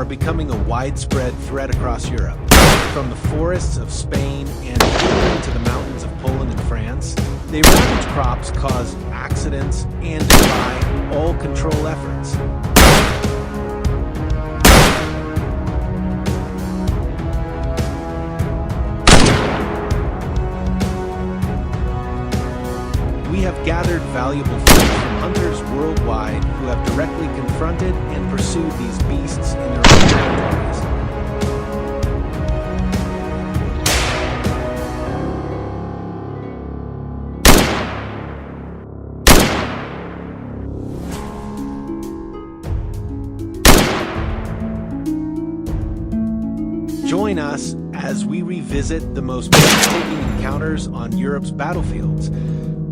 are becoming a widespread threat across Europe. From the forests of Spain and even to the mountains of Poland and France, they ravage crops, cause accidents, and defy all control efforts. We have gathered valuable food from hunters worldwide who have directly confronted and pursued these beasts in their own territories. Join us as we revisit the most breathtaking encounters on Europe's battlefields,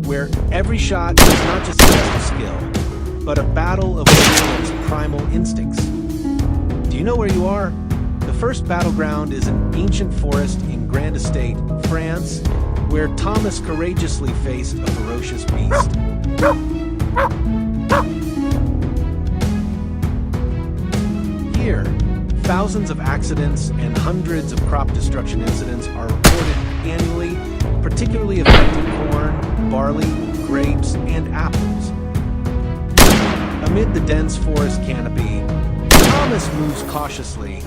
where every shot is not just a test of skill, but a battle of one's primal instincts. Do you know where you are? The first battleground is an ancient forest in Grand Estate, France, where Thomas courageously faced a ferocious beast. Here, thousands of accidents and hundreds of crop destruction incidents are reported annually, particularly affecting corn, barley, grapes, and apples. Amid the dense forest canopy, Thomas moves cautiously,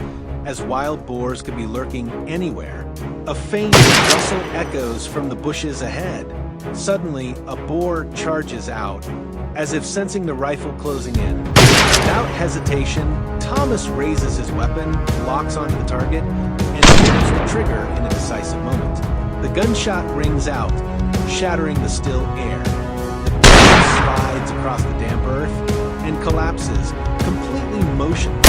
as wild boars could be lurking anywhere. A faint rustle echoes from the bushes ahead. Suddenly, a boar charges out, as if sensing the rifle closing in. Without hesitation, Thomas raises his weapon, locks onto the target, and pulls the trigger in a decisive moment. The gunshot rings out, shattering the still air. The beast slides across the damp earth and collapses, completely motionless.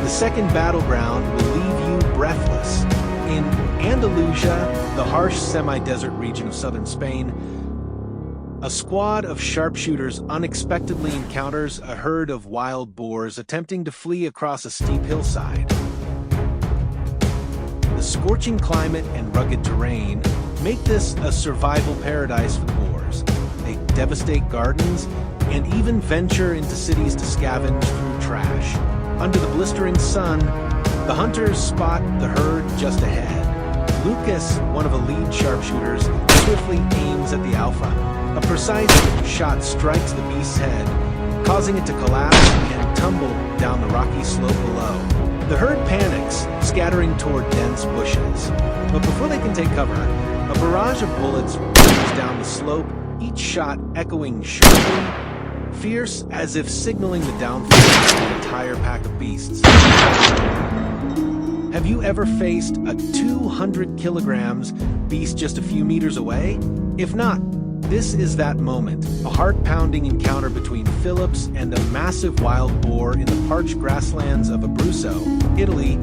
The second battleground will leave you breathless. In Andalusia, the harsh semi-desert region of southern Spain, a squad of sharpshooters unexpectedly encounters a herd of wild boars attempting to flee across a steep hillside. The scorching climate and rugged terrain make this a survival paradise for the boars. They devastate gardens and even venture into cities to scavenge through trash. Under the blistering sun, the hunters spot the herd just ahead. Lucas, one of the lead sharpshooters, swiftly aims at the alpha. A precise shot strikes the beast's head, causing it to collapse and tumble down the rocky slope below. The herd panics, scattering toward dense bushes. But before they can take cover, a barrage of bullets rains down the slope, each shot echoing sharply, fierce as if signaling the downfall of an entire pack of beasts. Have you ever faced a 200 kilograms beast just a few meters away? If not, this is that moment, a heart-pounding encounter between Phillips and a massive wild boar in the parched grasslands of Abruzzo, Italy,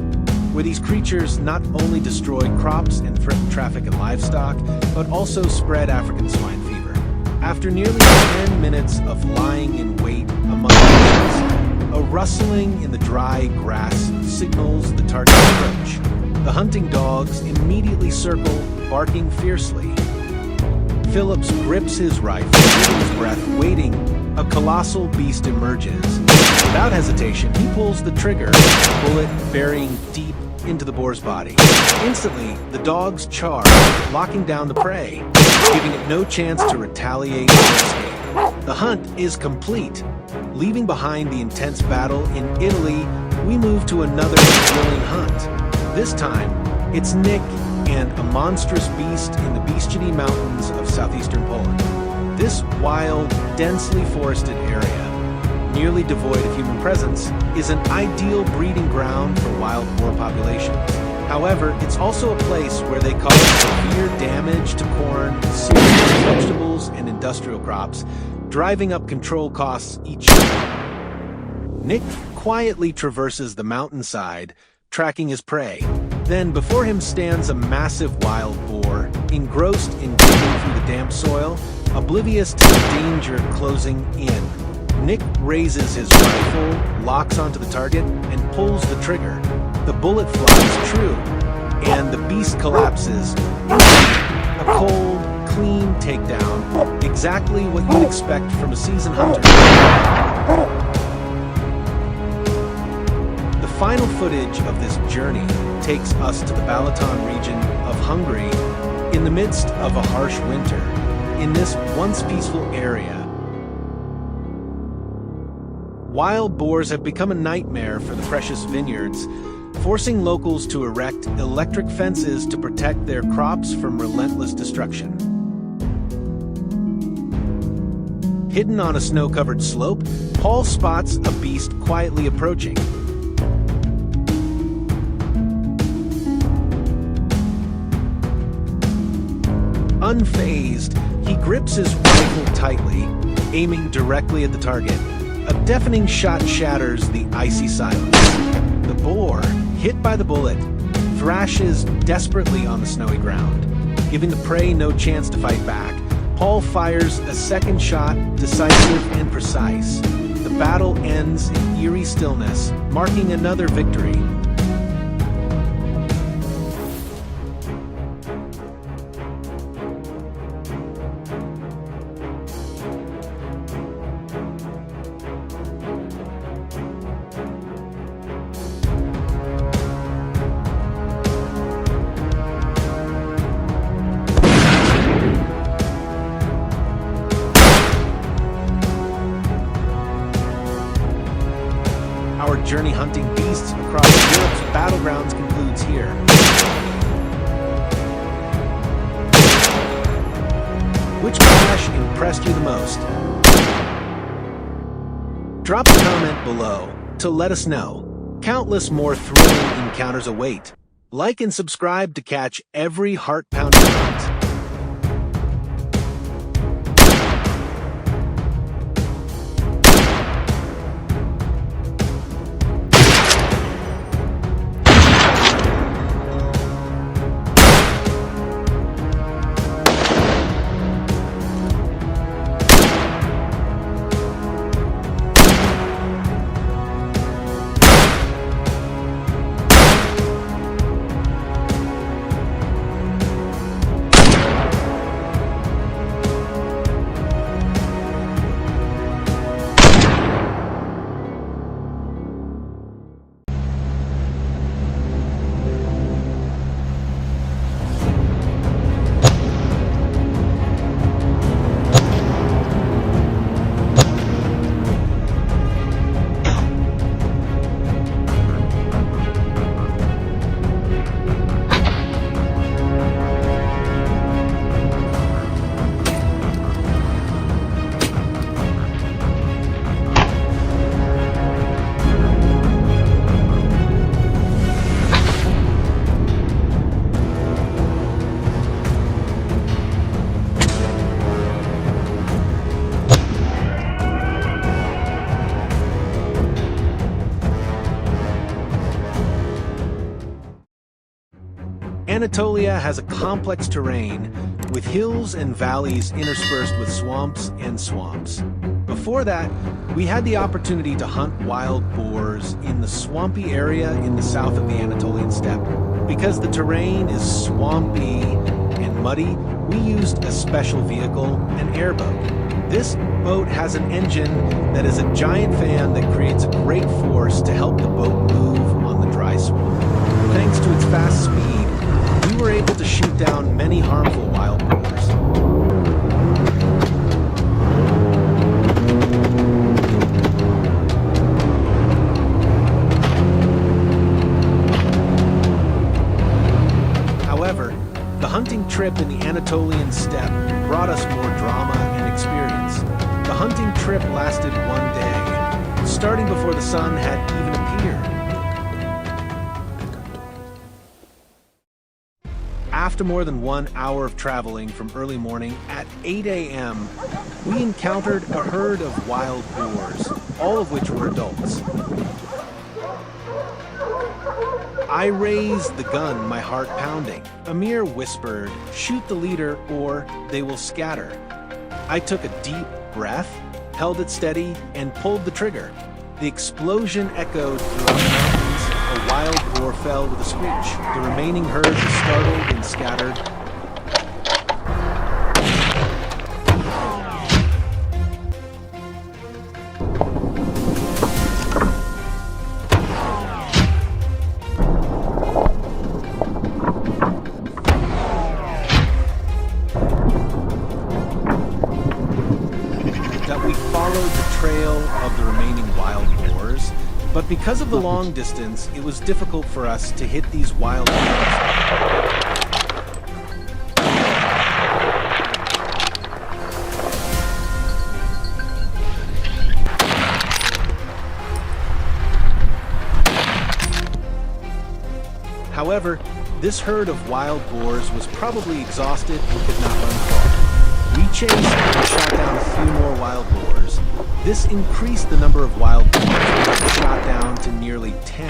where these creatures not only destroy crops and threaten traffic and livestock, but also spread African swine fever. After nearly 10 minutes of lying in wait among the bushes, a rustling in the dry grass signals the target approach. The hunting dogs immediately circle, barking fiercely. Phillips grips his rifle, holding his breath, waiting. A colossal beast emerges. Without hesitation, he pulls the trigger, the bullet burying deep into the boar's body. Instantly, the dogs charge, locking down the prey, giving it no chance to retaliate or escape. The hunt is complete. Leaving behind the intense battle in Italy, we move to another thrilling hunt. This time, it's Nick and a monstrous beast in the Bieszczady Mountains of southeastern Poland. This wild, densely forested area, nearly devoid of human presence, is an ideal breeding ground for wild boar populations. However, it's also a place where they cause severe damage to corn, cereals, vegetables, and industrial crops, driving up control costs each year. Nick quietly traverses the mountainside, tracking his prey. Then, before him stands a massive wild boar, engrossed in digging through the damp soil, oblivious to the danger closing in. Nick raises his rifle, locks onto the target, and pulls the trigger. The bullet flies true, and the beast collapses. A cold, clean takedown, exactly what you'd expect from a seasoned hunter. final footage of this journey takes us to the Balaton region of Hungary in the midst of a harsh winter. In this once peaceful area, wild boars have become a nightmare for the precious vineyards, forcing locals to erect electric fences to protect their crops from relentless destruction. Hidden on a snow-covered slope, Paul spots a beast quietly approaching. Unfazed, he grips his rifle tightly, aiming directly at the target. A deafening shot shatters the icy silence. The boar, hit by the bullet, thrashes desperately on the snowy ground, giving the prey no chance to fight back. Paul fires a second shot, decisive and precise. The battle ends in eerie stillness, marking another victory. Our journey hunting beasts across Europe's battlegrounds concludes here. Which clash impressed you the most? Drop a comment below to let us know. Countless more thrilling encounters await. Like and subscribe to catch every heart-pounding hunt. Anatolia has a complex terrain with hills and valleys interspersed with swamps and swamps. Before that, we had the opportunity to hunt wild boars in the swampy area in the south of the Anatolian steppe. Because the terrain is swampy and muddy, we used a special vehicle, an airboat. This boat has an engine that is a giant fan that creates a great force to help the boat move on the dry swamp. Thanks to its fast speed, we were able to shoot down many harmful wild boars. However, the hunting trip in the Anatolian steppe brought us more drama and experience. The hunting trip lasted one day, starting before the sun had even appeared. After more than 1 hour of traveling from early morning, at 8 a.m., we encountered a herd of wild boars, all of which were adults. I raised the gun, my heart pounding. Amir whispered, "Shoot the leader or they will scatter." I took a deep breath, held it steady, and pulled the trigger. The explosion echoed throughout the mountains. A wild boar fell with a screech. The remaining herd was startled and scattered. that we followed the trail of the remaining wild boars, but because of the long distance, it was difficult for us to hit these wild boars. However, this herd of wild boars was probably exhausted and could not run far. We chased and shot down a few more wild boars. This increased the number of wild boars, which we shot down to nearly 10.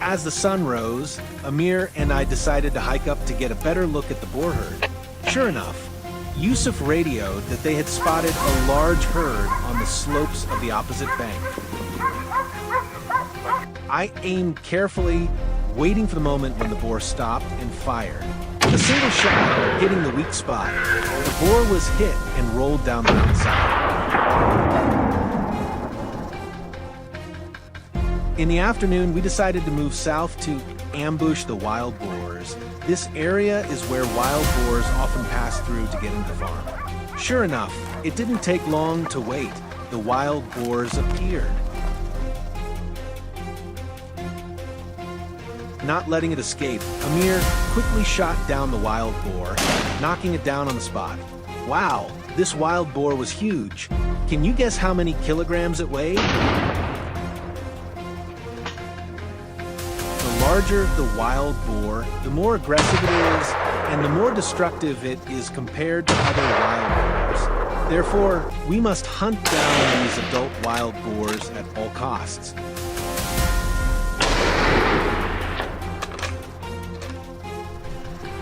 As the sun rose, Amir and I decided to hike up to get a better look at the boar herd. Sure enough, Yusuf radioed that they had spotted a large herd on the slopes of the opposite bank. I aimed carefully, waiting for the moment when the boar stopped and fired. With a single shot hitting the weak spot, the boar was hit and rolled down the mountainside. In the afternoon, we decided to move south to ambush the wild boars. This area is where wild boars often pass through to get into the farm. Sure enough, it didn't take long to wait. The wild boars appeared. Not letting it escape, Amir quickly shot down the wild boar, knocking it down on the spot. Wow, this wild boar was huge. Can you guess how many kilograms it weighed? The larger the wild boar, the more aggressive it is, and the more destructive it is compared to other wild boars. Therefore, we must hunt down these adult wild boars at all costs.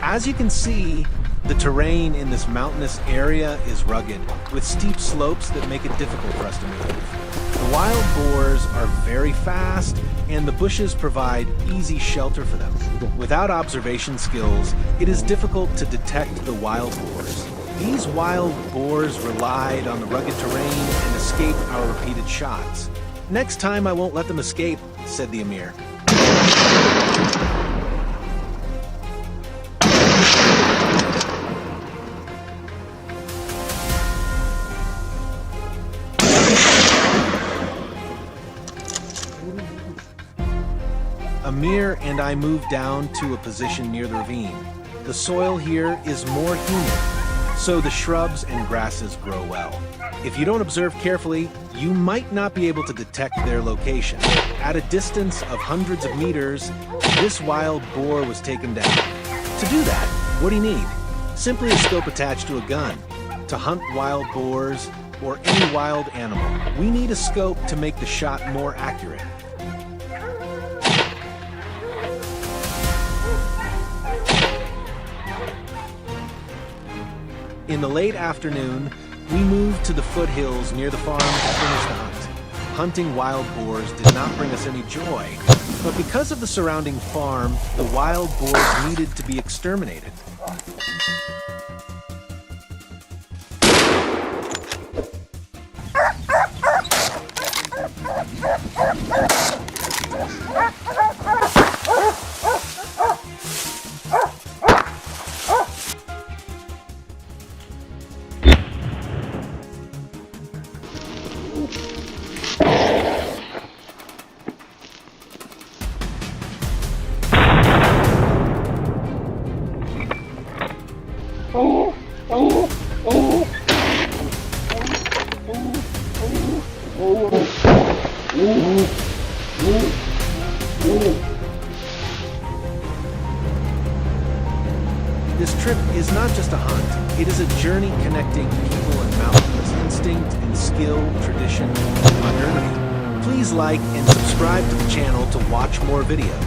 As you can see, the terrain in this mountainous area is rugged, with steep slopes that make it difficult for us to move. The wild boars are very fast, and the bushes provide easy shelter for them. Without observation skills, it is difficult to detect the wild boars. These wild boars relied on the rugged terrain and escaped our repeated shots. "Next time I won't let them escape," said the Emir. Amir and I moved down to a position near the ravine. The soil here is more humid, so the shrubs and grasses grow well. If you don't observe carefully, you might not be able to detect their location. At a distance of hundreds of meters, this wild boar was taken down. To do that, what do you need? Simply a scope attached to a gun. To hunt wild boars or any wild animal, we need a scope to make the shot more accurate. In the late afternoon, we moved to the foothills near the farm to finish the hunt. Hunting wild boars did not bring us any joy, but because of the surrounding farm, the wild boars needed to be exterminated. This trip is not just a hunt, it is a journey connecting people and mountains, instinct and skill, tradition, and modernity. Please like and subscribe to the channel to watch more videos.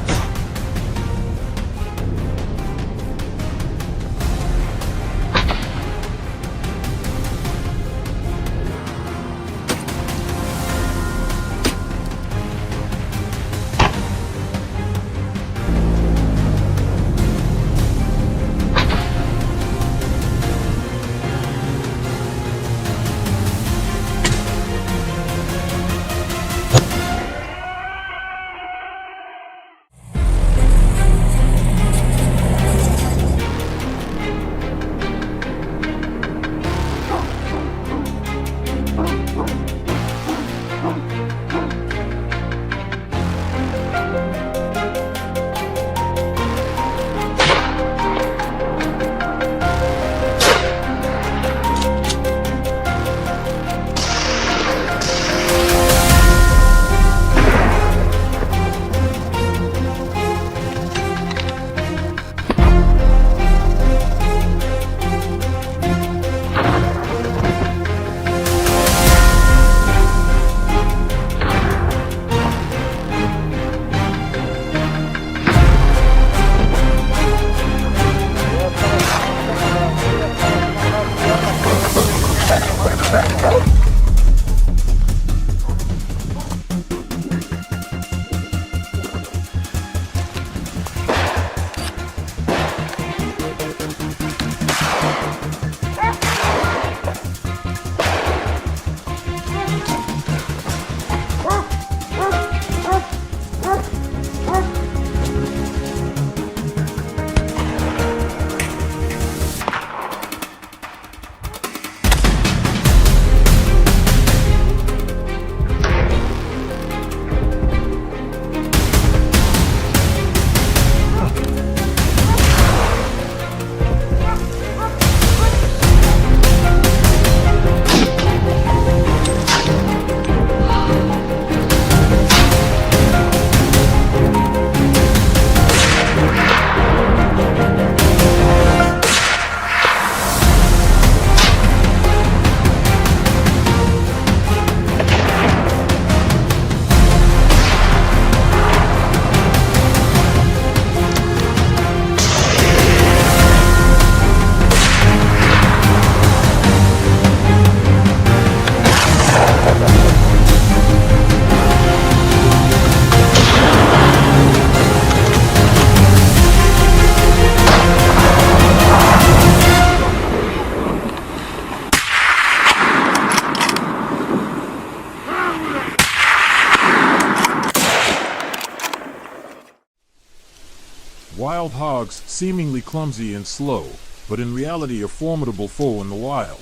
Wild hogs, seemingly clumsy and slow, but in reality a formidable foe in the wild.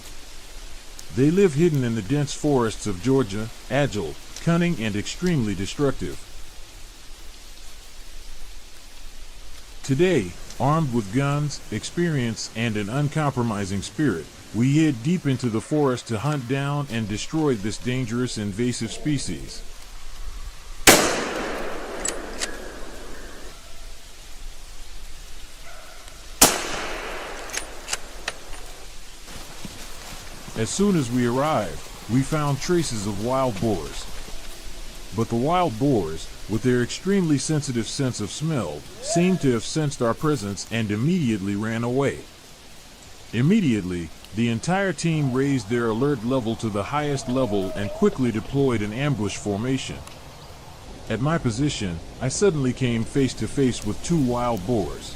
They live hidden in the dense forests of Georgia, agile, cunning, and extremely destructive. Today, armed with guns, experience, and an uncompromising spirit, we head deep into the forest to hunt down and destroy this dangerous invasive species. As soon as we arrived, we found traces of wild boars. But the wild boars, with their extremely sensitive sense of smell, seemed to have sensed our presence and immediately ran away. Immediately, the entire team raised their alert level to the highest level and quickly deployed an ambush formation. At my position, I suddenly came face to face with two wild boars.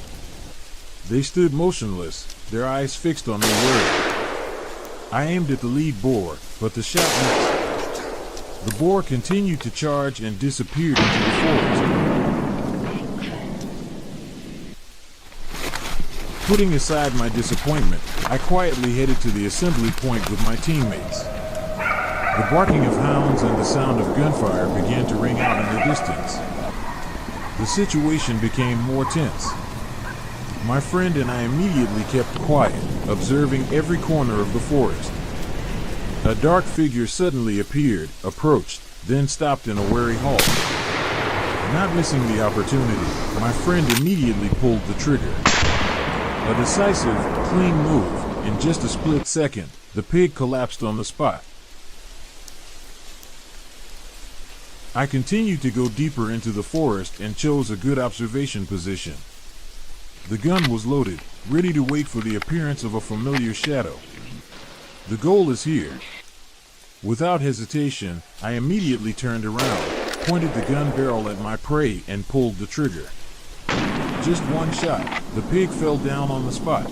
They stood motionless, their eyes fixed on me warily. I aimed at the lead boar, but the shot missed. The boar continued to charge and disappeared into the forest. Putting aside my disappointment, I quietly headed to the assembly point with my teammates. The barking of hounds and the sound of gunfire began to ring out in the distance. The situation became more tense. My friend and I immediately kept quiet, observing every corner of the forest. A dark figure suddenly appeared, approached, then stopped in a wary halt. Not missing the opportunity, my friend immediately pulled the trigger. A decisive, clean move. In just a split second, the pig collapsed on the spot. I continued to go deeper into the forest and chose a good observation position. The gun was loaded, ready to wait for the appearance of a familiar shadow. The goal is here. Without hesitation, I immediately turned around, pointed the gun barrel at my prey, and pulled the trigger. Just one shot, the pig fell down on the spot.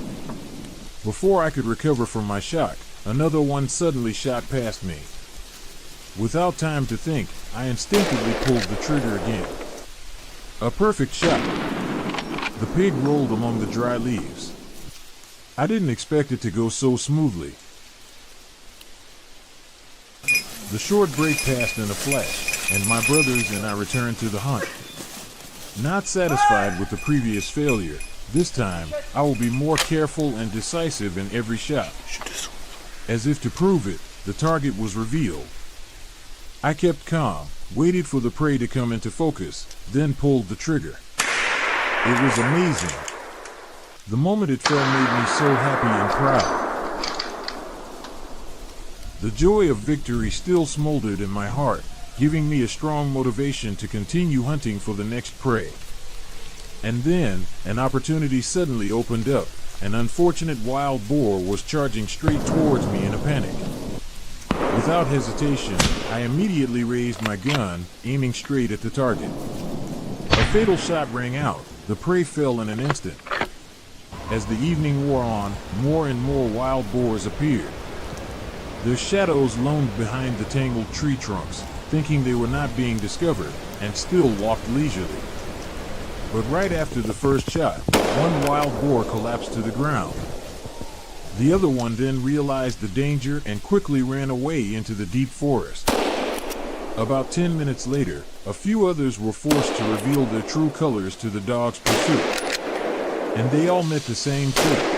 Before I could recover from my shock, another one suddenly shot past me. Without time to think, I instinctively pulled the trigger again. A perfect shot. The pig rolled among the dry leaves. I didn't expect it to go so smoothly. The short break passed in a flash, and my brothers and I returned to the hunt. Not satisfied with the previous failure, this time I will be more careful and decisive in every shot. As if to prove it, the target was revealed. I kept calm, waited for the prey to come into focus, then pulled the trigger. It was amazing. The moment it fell made me so happy and proud. The joy of victory still smoldered in my heart, giving me a strong motivation to continue hunting for the next prey. And then, an opportunity suddenly opened up. An unfortunate wild boar was charging straight towards me in a panic. Without hesitation, I immediately raised my gun, aiming straight at the target. A fatal shot rang out. The prey fell in an instant. As the evening wore on, more and more wild boars appeared. Their shadows loamed behind the tangled tree trunks, thinking they were not being discovered, and still walked leisurely. But right after the first shot, one wild boar collapsed to the ground. The other one then realized the danger and quickly ran away into the deep forest. About 10 minutes later, a few others were forced to reveal their true colors to the dog's pursuit. And they all met the same fate.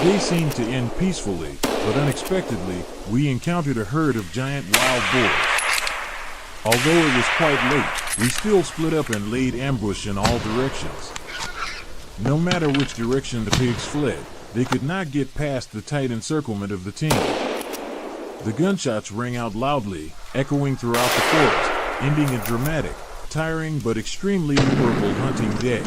The day seemed to end peacefully, but unexpectedly, we encountered a herd of giant wild boars. Although it was quite late, we still split up and laid ambush in all directions. No matter which direction the pigs fled, they could not get past the tight encirclement of the team. The gunshots rang out loudly, echoing throughout the forest, ending a dramatic, tiring but extremely memorable hunting day.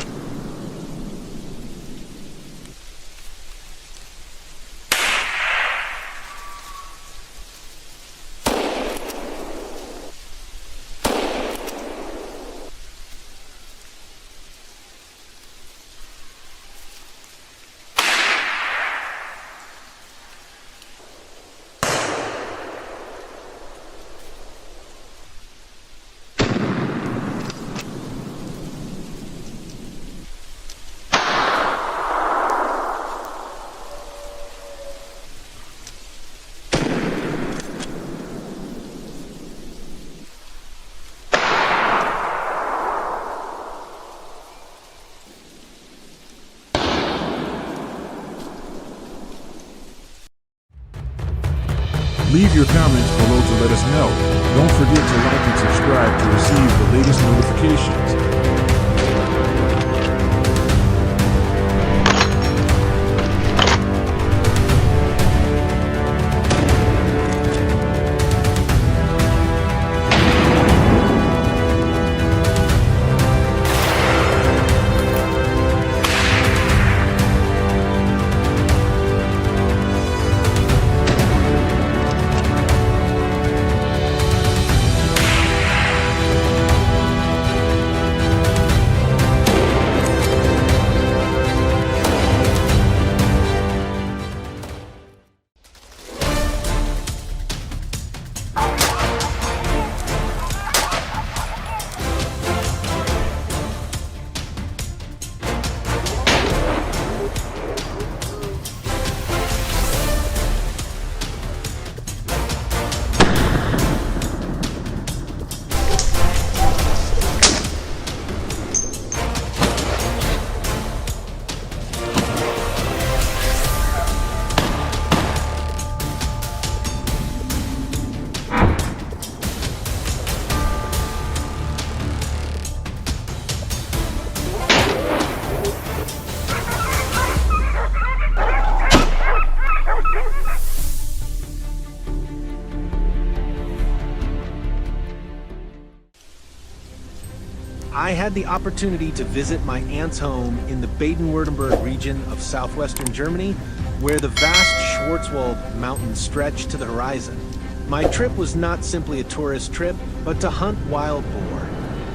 Leave your comments below to let us know. Don't forget to like and subscribe to receive the latest notifications. I had the opportunity to visit my aunt's home in the Baden-Württemberg region of southwestern Germany, where the vast Schwarzwald mountains stretch to the horizon. My trip was not simply a tourist trip, but to hunt wild boar.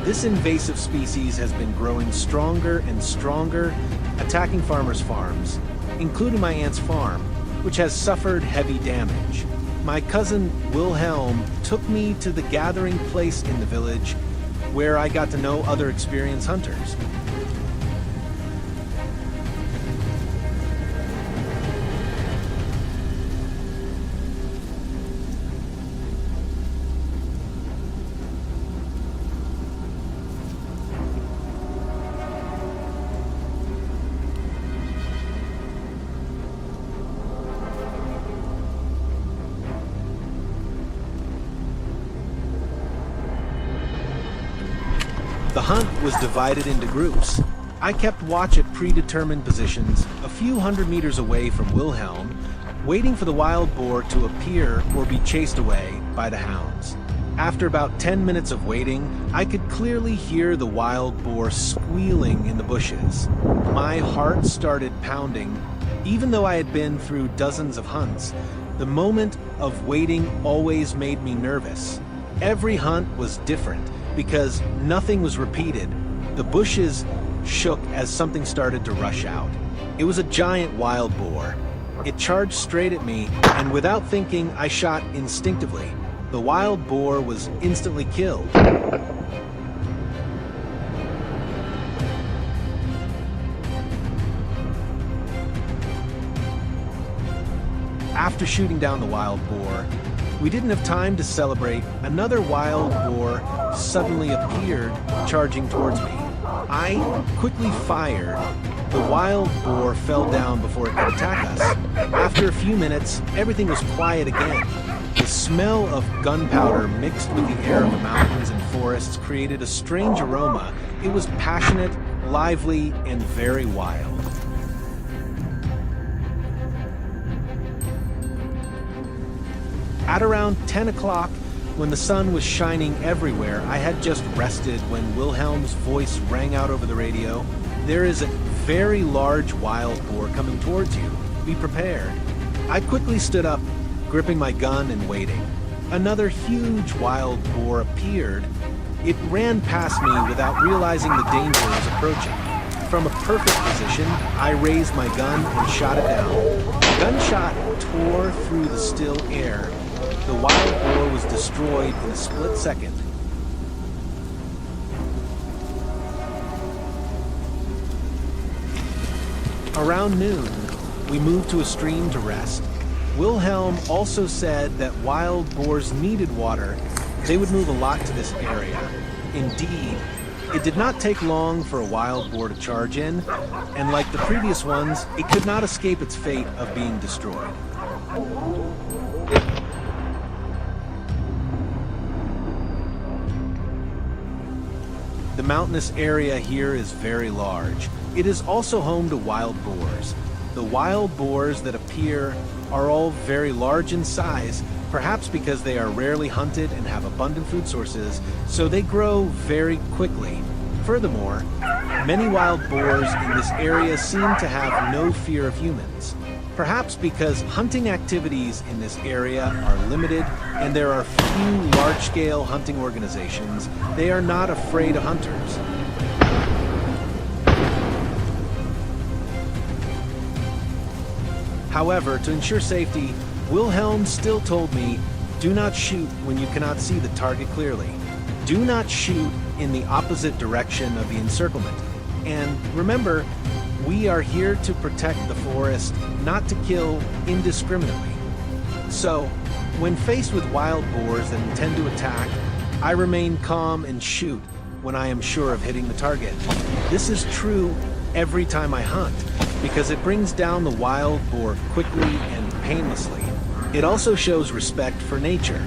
This invasive species has been growing stronger and stronger, attacking farmers' farms, including my aunt's farm, which has suffered heavy damage. My cousin Wilhelm took me to the gathering place in the village, where I got to know other experienced hunters. The hunt was divided into groups. I kept watch at predetermined positions a few hundred meters away from Wilhelm, waiting for the wild boar to appear or be chased away by the hounds. After about 10 minutes of waiting, I could clearly hear the wild boar squealing in the bushes. My heart started pounding. Even though I had been through dozens of hunts, the moment of waiting always made me nervous. Every hunt was different, because nothing was repeated. The bushes shook as something started to rush out. It was a giant wild boar. It charged straight at me, and without thinking, I shot instinctively. The wild boar was instantly killed. After shooting down the wild boar, we didn't have time to celebrate. Another wild boar suddenly appeared, charging towards me. I quickly fired. The wild boar fell down before it could attack us. After a few minutes, everything was quiet again. The smell of gunpowder mixed with the air of the mountains and forests created a strange aroma. It was passionate, lively, and very wild. At around 10 o'clock, When the sun was shining everywhere, I had just rested when Wilhelm's voice rang out over the radio. There is a very large wild boar coming towards you. Be prepared. I quickly stood up, gripping my gun and waiting. Another huge wild boar appeared. It ran past me without realizing the danger was approaching. From a perfect position, I raised my gun and shot it down. The gunshot tore through the still air. The wild boar was destroyed in a split second. Around noon, we moved to a stream to rest. Wilhelm also said that wild boars needed water. They would move a lot to this area. Indeed, it did not take long for a wild boar to charge in, and like the previous ones, it could not escape its fate of being destroyed. The mountainous area here is very large. It is also home to wild boars. The wild boars that appear are all very large in size, perhaps because they are rarely hunted and have abundant food sources, so they grow very quickly. Furthermore, many wild boars in this area seem to have no fear of humans. Perhaps because hunting activities in this area are limited and there are few large-scale hunting organizations, they are not afraid of hunters. However, to ensure safety, Wilhelm still told me, do not shoot when you cannot see the target clearly. Do not shoot in the opposite direction of the encirclement. And remember, we are here to protect the forest, not to kill indiscriminately. So, when faced with wild boars that intend to attack, I remain calm and shoot when I am sure of hitting the target. This is true every time I hunt, because it brings down the wild boar quickly and painlessly. It also shows respect for nature.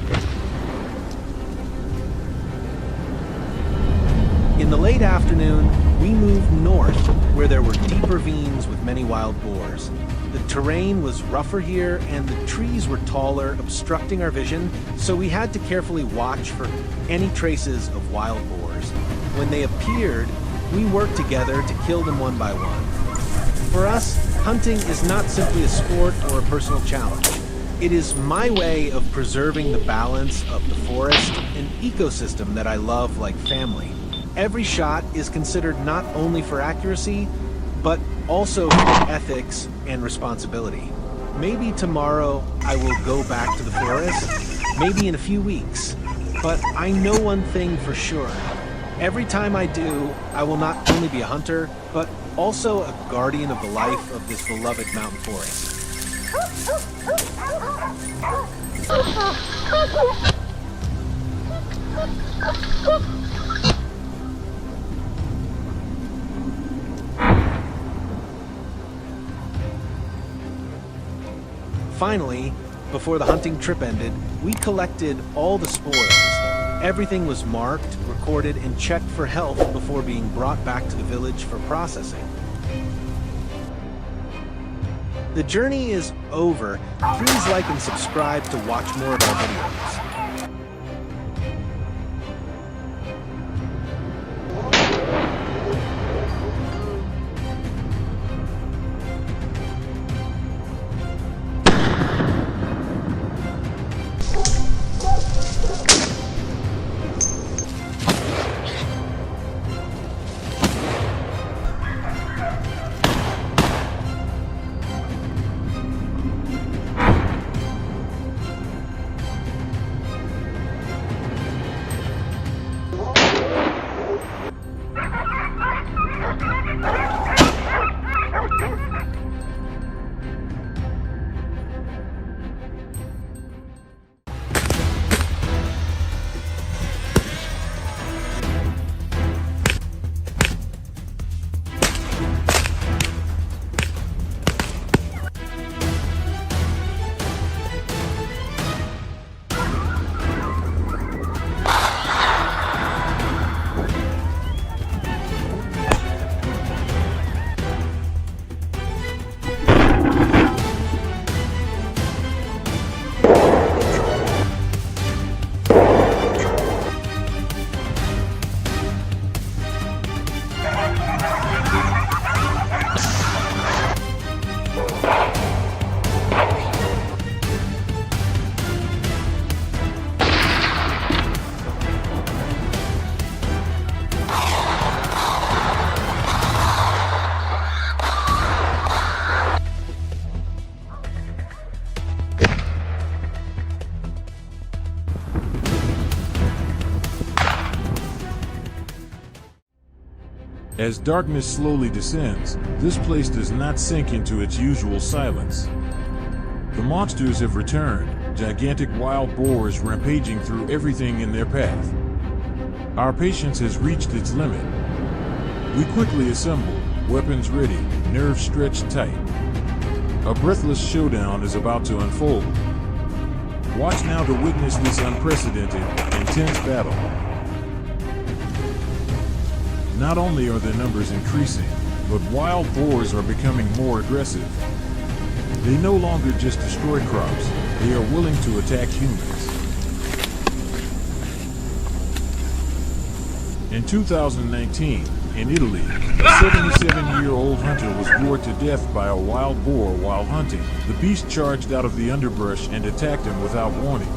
In the late afternoon, we moved north, where there were deep ravines with many wild boars. The terrain was rougher here, and the trees were taller, obstructing our vision, so we had to carefully watch for any traces of wild boars. When they appeared, we worked together to kill them one by one. For us, hunting is not simply a sport or a personal challenge. It is my way of preserving the balance of the forest, an ecosystem that I love like family. Every shot is considered not only for accuracy, but also for ethics and responsibility. Maybe tomorrow I will go back to the forest, maybe in a few weeks. But I know one thing for sure. Every time I do, I will not only be a hunter, but also a guardian of the life of this beloved mountain forest. Finally, before the hunting trip ended, we collected all the spoils. Everything was marked, recorded, and checked for health before being brought back to the village for processing. The journey is over. Please like and subscribe to watch more of our videos. As darkness slowly descends, this place does not sink into its usual silence. The monsters have returned, gigantic wild boars rampaging through everything in their path. Our patience has reached its limit. We quickly assemble, weapons ready, nerves stretched tight. A breathless showdown is about to unfold. Watch now to witness this unprecedented, intense battle. Not only are their numbers increasing, but wild boars are becoming more aggressive. They no longer just destroy crops, they are willing to attack humans. In 2019, in Italy, a 77-year-old hunter was gored to death by a wild boar while hunting. The beast charged out of the underbrush and attacked him without warning.